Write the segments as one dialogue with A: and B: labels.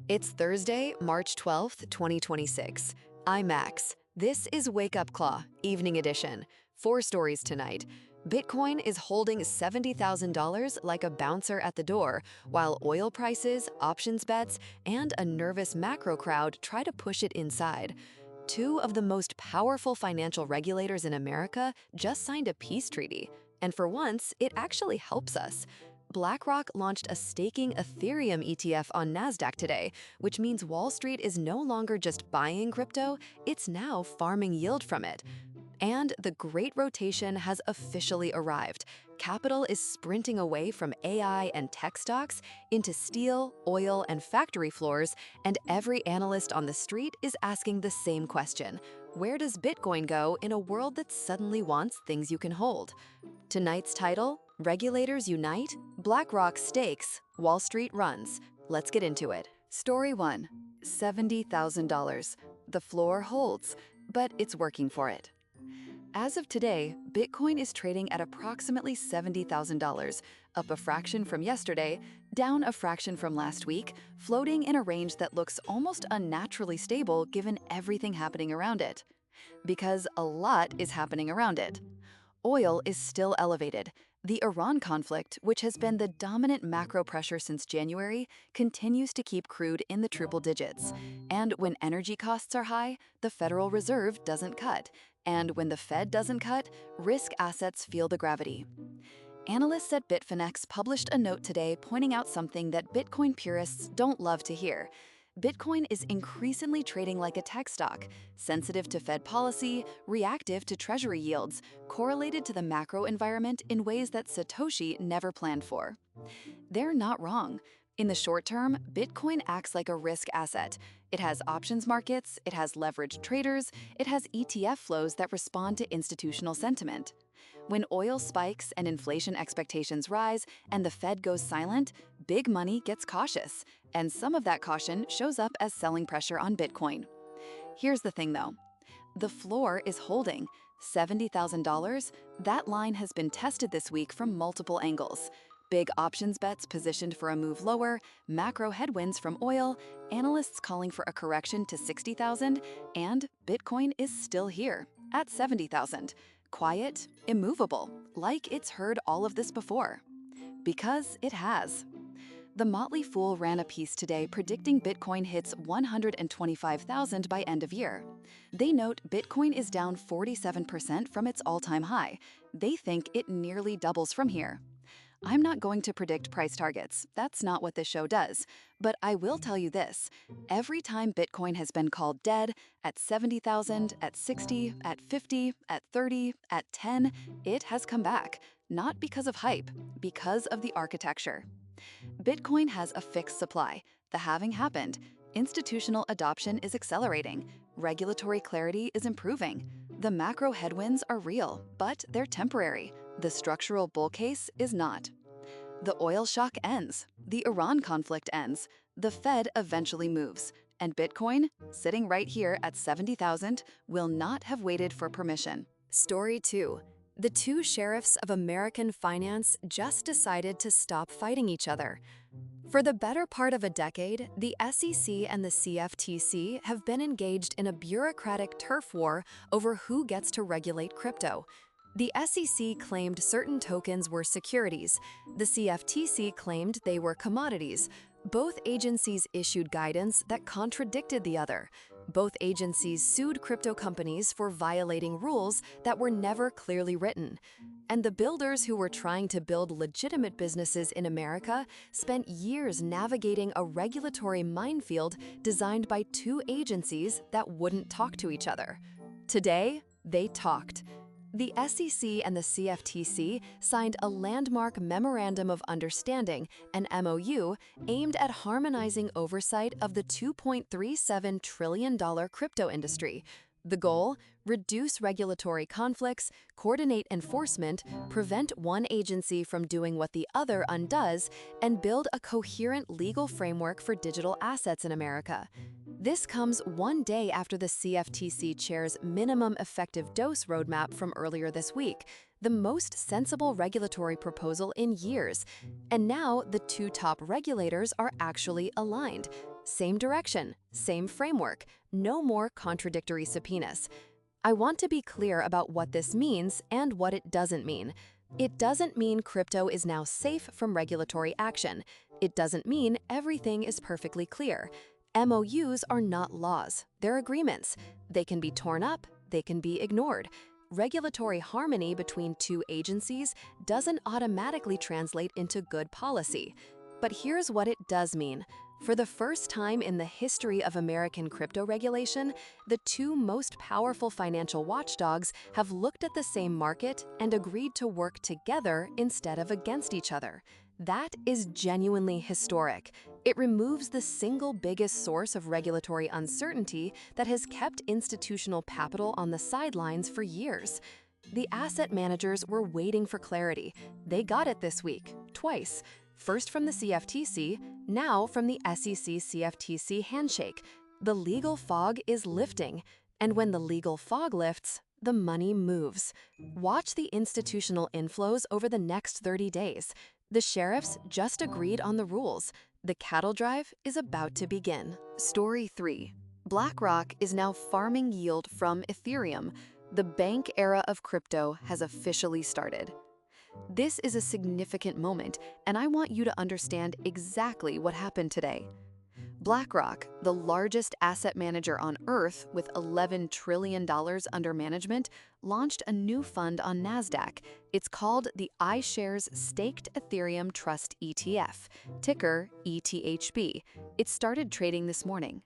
A: It's Thursday, March 12th, 2026. I'm Max. This is Wake Up Claw, Evening Edition. 4 stories tonight. Bitcoin is holding $70,000 like a bouncer at the door, while oil prices, options bets, and a nervous macro crowd try to push it inside. 2 of the most powerful financial regulators in America just signed a peace treaty. And for once, it actually helps us. BlackRock launched a staking Ethereum ETF on Nasdaq today, which means Wall Street is no longer just buying crypto, it's now farming yield from it. And the Great Rotation has officially arrived. Capital is sprinting away from AI and tech stocks into steel, oil, and factory floors, and every analyst on the street is asking the same question. Where does Bitcoin go in a world that suddenly wants things you can hold? Tonight's title: Regulators Unite, BlackRock Stakes, Wall Street Runs. Let's get into it. Story 1. $70,000. The floor holds, but it's working for it. As of today, Bitcoin is trading at approximately $70,000, up a fraction from yesterday, down a fraction from last week, floating in a range that looks almost unnaturally stable given everything happening around it. Because a lot is happening around it. Oil is still elevated. The Iran conflict, which has been the dominant macro pressure since January, continues to keep crude in the triple digits. And when energy costs are high, the Federal Reserve doesn't cut. And when the Fed doesn't cut, risk assets feel the gravity. Analysts at Bitfinex published a note today pointing out something that Bitcoin purists don't love to hear. Bitcoin is increasingly trading like a tech stock, sensitive to Fed policy, reactive to Treasury yields, correlated to the macro environment in ways that Satoshi never planned for. They're not wrong. In the short term, Bitcoin acts like a risk asset. It has options markets, it has leveraged traders, it has ETF flows that respond to institutional sentiment. When oil spikes and inflation expectations rise and the Fed goes silent, big money gets cautious, and some of that caution shows up as selling pressure on Bitcoin. Here's the thing though. The floor is holding. $70,000? That line has been tested this week from multiple angles. Big options bets positioned for a move lower, macro headwinds from oil, analysts calling for a correction to 60,000, and Bitcoin is still here, at 70,000. Quiet, immovable, like it's heard all of this before. Because it has. The Motley Fool ran a piece today predicting Bitcoin hits 125,000 by end of year. They note Bitcoin is down 47% from its all-time high. They think it nearly doubles from here. I'm not going to predict price targets. That's not what this show does. But I will tell you this. Every time Bitcoin has been called dead, at 70,000, at 60, at 50, at 30, at 10, it has come back. Not because of hype, because of the architecture. Bitcoin has a fixed supply. The halving happened. Institutional adoption is accelerating. Regulatory clarity is improving. The macro headwinds are real, but they're temporary. The structural bull case is not. The oil shock ends. The Iran conflict ends. The Fed eventually moves. And Bitcoin, sitting right here at 70,000, will not have waited for permission. Story 2. The 2 sheriffs of American finance just decided to stop fighting each other. For the better part of a decade, the SEC and the CFTC have been engaged in a bureaucratic turf war over who gets to regulate crypto. The SEC claimed certain tokens were securities. The CFTC claimed they were commodities. Both agencies issued guidance that contradicted the other. Both agencies sued crypto companies for violating rules that were never clearly written. And the builders who were trying to build legitimate businesses in America spent years navigating a regulatory minefield designed by 2 agencies that wouldn't talk to each other. Today, they talked. The SEC and the CFTC signed a landmark Memorandum of Understanding, an MOU, aimed at harmonizing oversight of the $2.37 trillion crypto industry. The goal? Reduce regulatory conflicts, coordinate enforcement, prevent one agency from doing what the other undoes, and build a coherent legal framework for digital assets in America. This comes one day after the CFTC chair's minimum effective dose roadmap from earlier this week, the most sensible regulatory proposal in years. And now the 2 top regulators are actually aligned. same direction, same framework, no more contradictory subpoenas. I want to be clear about what this means and what it doesn't mean. It doesn't mean crypto is now safe from regulatory action. It doesn't mean everything is perfectly clear. MOUs are not laws, they're agreements. They can be torn up, they can be ignored. Regulatory harmony between two agencies doesn't automatically translate into good policy. But here's what it does mean. For the first time in the history of American crypto regulation, the two most powerful financial watchdogs have looked at the same market and agreed to work together instead of against each other. That is genuinely historic. It removes the single biggest source of regulatory uncertainty that has kept institutional capital on the sidelines for years. The asset managers were waiting for clarity. They got it this week, twice. First from the CFTC, now from the SEC-CFTC handshake. The legal fog is lifting, and when the legal fog lifts, the money moves. Watch the institutional inflows over the next 30 days. The sheriffs just agreed on the rules. The cattle drive is about to begin. Story 3. BlackRock is now farming yield from Ethereum. The bank era of crypto has officially started. This is a significant moment, and I want you to understand exactly what happened today. BlackRock, the largest asset manager on Earth with $11 trillion under management, launched a new fund on NASDAQ. It's called the iShares Staked Ethereum Trust ETF, ticker ETHB. It started trading this morning.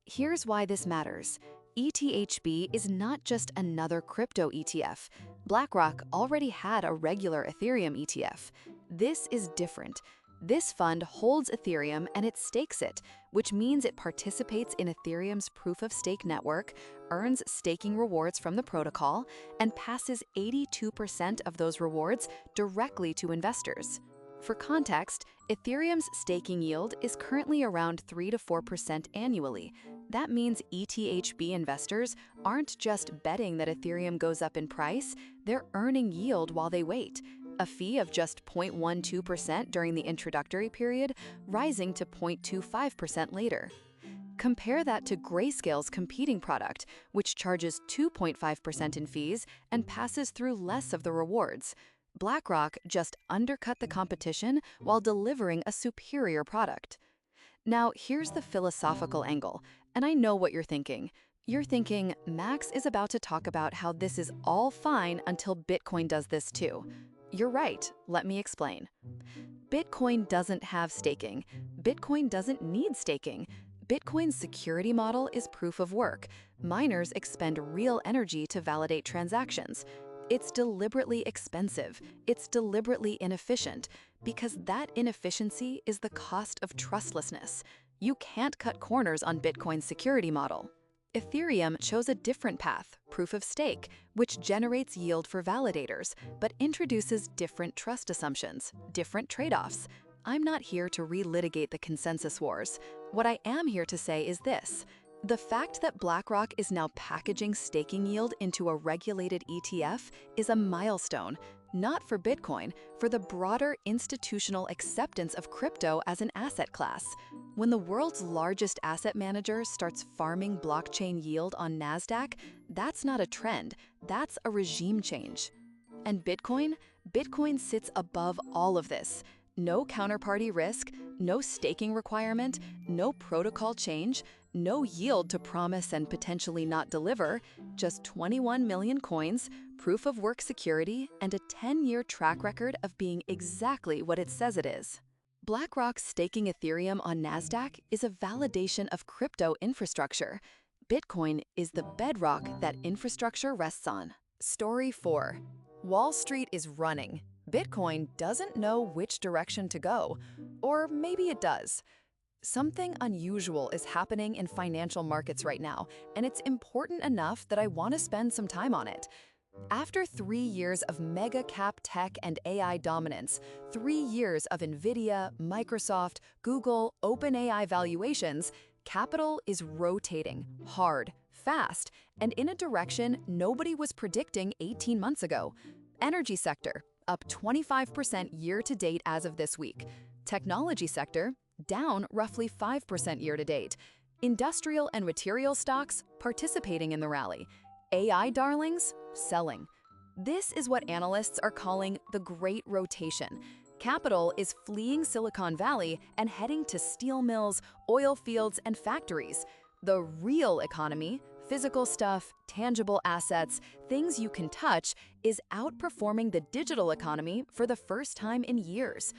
A: Here's why this matters. ETHB is not just another crypto ETF. BlackRock already had a regular Ethereum ETF. This is different. This fund holds Ethereum and it stakes it, which means it participates in Ethereum's proof-of-stake network, earns staking rewards from the protocol, and passes 82% of those rewards directly to investors. For context, Ethereum's staking yield is currently around 3 to 4% annually. That means ETHB investors aren't just betting that Ethereum goes up in price, they're earning yield while they wait. A fee of just 0.12% during the introductory period, rising to 0.25% later. Compare that to Grayscale's competing product, which charges 2.5% in fees and passes through less of the rewards. BlackRock just undercut the competition while delivering a superior product. Now, here's the philosophical angle, and I know what you're thinking. You're thinking, Max is about to talk about how this is all fine until Bitcoin does this too. You're right, let me explain. Bitcoin doesn't have staking. Bitcoin doesn't need staking. Bitcoin's security model is proof of work. Miners expend real energy to validate transactions. It's deliberately expensive. It's deliberately inefficient, because that inefficiency is the cost of trustlessness. You can't cut corners on Bitcoin's security model. Ethereum chose a different path, proof of stake, which generates yield for validators, but introduces different trust assumptions, different trade-offs. I'm not here to relitigate the consensus wars. What I am here to say is this. The fact that BlackRock is now packaging staking yield into a regulated ETF is a milestone, not for Bitcoin, for the broader institutional acceptance of crypto as an asset class. When the world's largest asset manager starts farming blockchain yield on NASDAQ, that's not a trend, that's a regime change. And Bitcoin? Bitcoin sits above all of this. No counterparty risk, no staking requirement, no protocol change, no yield to promise and potentially not deliver, just 21 million coins, proof of work security, and a 10-year track record of being exactly what it says it is. BlackRock staking Ethereum on NASDAQ is a validation of crypto infrastructure. Bitcoin is the bedrock that infrastructure rests on. Story 4. Wall Street is running. Bitcoin doesn't know which direction to go, or maybe it does. Something unusual is happening in financial markets right now, and it's important enough that I want to spend some time on it. After 3 years of mega-cap tech and AI dominance, 3 years of NVIDIA, Microsoft, Google, OpenAI valuations, capital is rotating hard, fast, and in a direction nobody was predicting 18 months ago. Energy sector, up 25% year-to-date as of this week. Technology sector,
B: down roughly 5% year-to-date. Industrial and material stocks participating in the rally. AI darlings selling. This is what analysts are calling the Great Rotation. Capital is fleeing Silicon Valley and heading to steel mills, oil fields, and factories. The real economy, physical stuff, tangible assets, things you can touch, is outperforming the digital economy for the first time in years.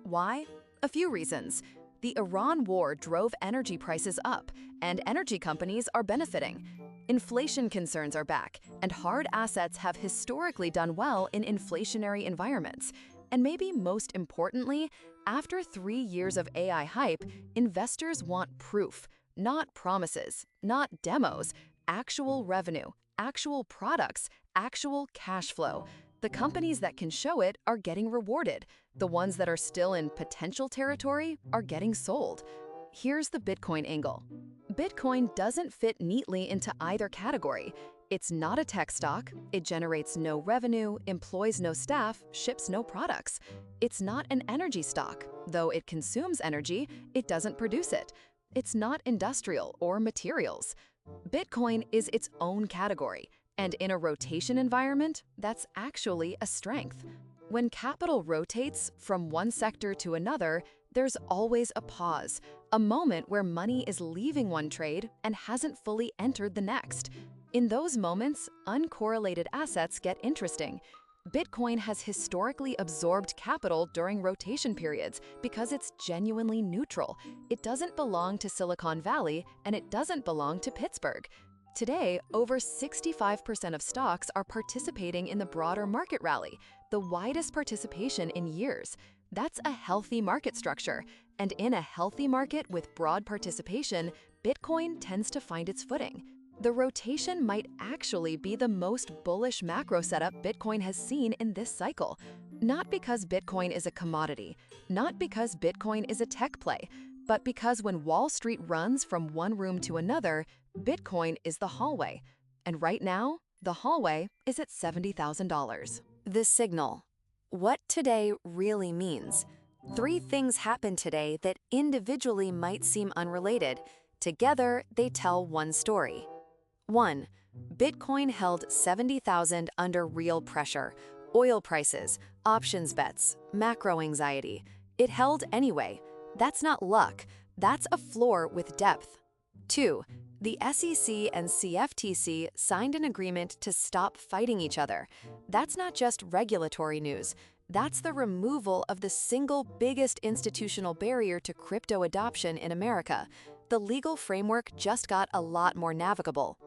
B: Why? A few reasons. The Iran war drove energy prices up, and energy companies are benefiting. Inflation concerns are back, and hard assets have historically done well in inflationary environments. And maybe most importantly, after 3 years of AI hype, investors want proof, not promises, not demos, actual revenue, actual products, actual cash flow. The companies that can show it are getting rewarded. The ones that are still in potential territory are getting sold. Here's the Bitcoin angle. Bitcoin doesn't fit neatly into either category. It's not a tech stock, it generates no revenue, employs no staff, ships no products. It's not an energy stock. Though it consumes energy, it doesn't produce it. It's not industrial or materials. Bitcoin is its own category, and in a rotation environment, that's actually a strength. When capital rotates from one sector to another, there's always a pause, a moment where money is leaving one trade and hasn't fully entered the next. In those moments, uncorrelated assets get interesting. Bitcoin has historically absorbed capital during rotation periods because it's genuinely neutral. It doesn't belong to Silicon Valley, and it doesn't belong to Pittsburgh. Today, over 65% of stocks are participating in the broader market rally, the widest participation in years. That's a healthy market structure, and in a healthy market with broad participation, Bitcoin tends to find its footing. The rotation might actually be the most bullish macro setup Bitcoin has seen in this cycle. Not because Bitcoin is a commodity, not because Bitcoin is a tech play, but because when Wall Street runs from one room to another, Bitcoin is the hallway. And right now, the hallway is at $70,000.
A: The signal. What today really means. 3 things happened today that individually might seem unrelated. Together, they tell one story. 1. Bitcoin held 70,000 under real pressure. Oil prices, options bets, macro anxiety. It held anyway. That's not luck. That's a floor with depth. 2. The SEC and CFTC signed an agreement to stop fighting each other. That's not just regulatory news. That's the removal of the single biggest institutional barrier to crypto adoption in America. The legal framework just got a lot more navigable.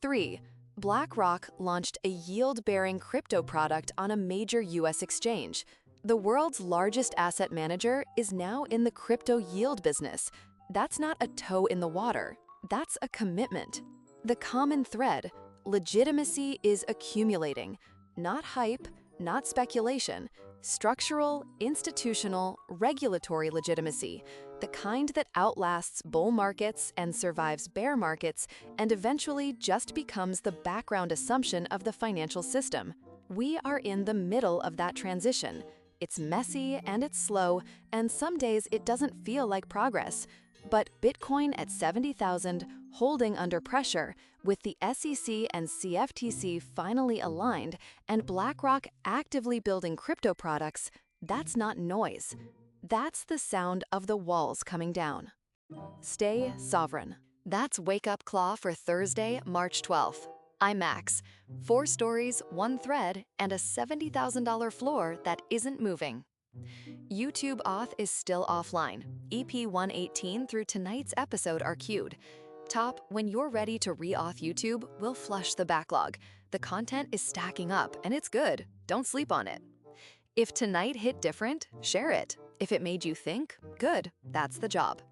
A: 3. BlackRock launched a yield-bearing crypto product on a major U.S. exchange. The world's largest asset manager is now in the crypto yield business. That's not a toe in the water. That's a commitment. The common thread: legitimacy is accumulating. Not hype, not speculation. Structural, institutional, regulatory legitimacy. The kind that outlasts bull markets and survives bear markets and eventually just becomes the background assumption of the financial system. We are in the middle of that transition. It's messy and it's slow, and some days it doesn't feel like progress. But Bitcoin at 70,000, holding under pressure, with the SEC and CFTC finally aligned, and BlackRock actively building crypto products, that's not noise. That's the sound of the walls coming down. Stay sovereign. That's Wake Up Claw for Thursday, March 12th. I'm Max. 4 stories, 1 thread, and a $70,000 floor that isn't moving. YouTube Auth is still offline. EP.022 through tonight's episode are queued. Top, when you're ready to re-auth YouTube, we'll flush the backlog. The content is stacking up, and it's good. Don't sleep on it. If tonight hit different, share it. If it made you think, good, that's the job.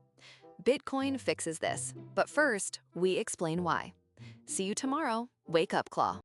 A: Bitcoin fixes this, but first, we explain why. See you tomorrow. Wake up, Claw.